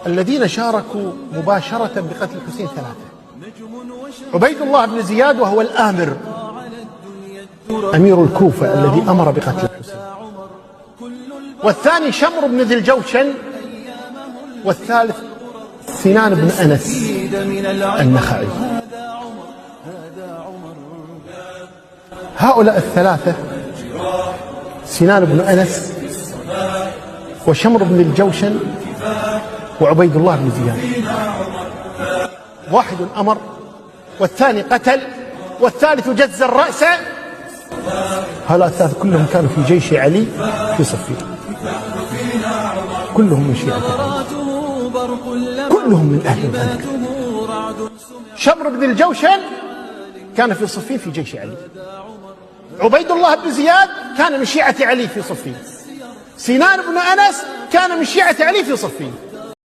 الذين شاركوا مباشرة بقتل الحسين ثلاثة: عبيد الله بن زياد وهو الآمر أمير الكوفة الذي أمر بقتل الحسين، والثاني شمر بن ذي الجوشن، والثالث سنان بن أنس النخعي. هؤلاء الثلاثة، سنان بن أنس وشمر بن الجوشن وعبيد الله بن زياد، واحد أمر والثاني قتل والثالث جز الرأس. هؤلاء الثلاثة كلهم كانوا في جيش علي في صفين، كلهم من شيعة علي، كلهم من أهل البلد. شمر بن الجوشن كان في صفين في جيش علي، عبيد الله بن زياد كان من شيعة علي في صفين، سنان بن أنس كان من شيعة علي في صفين.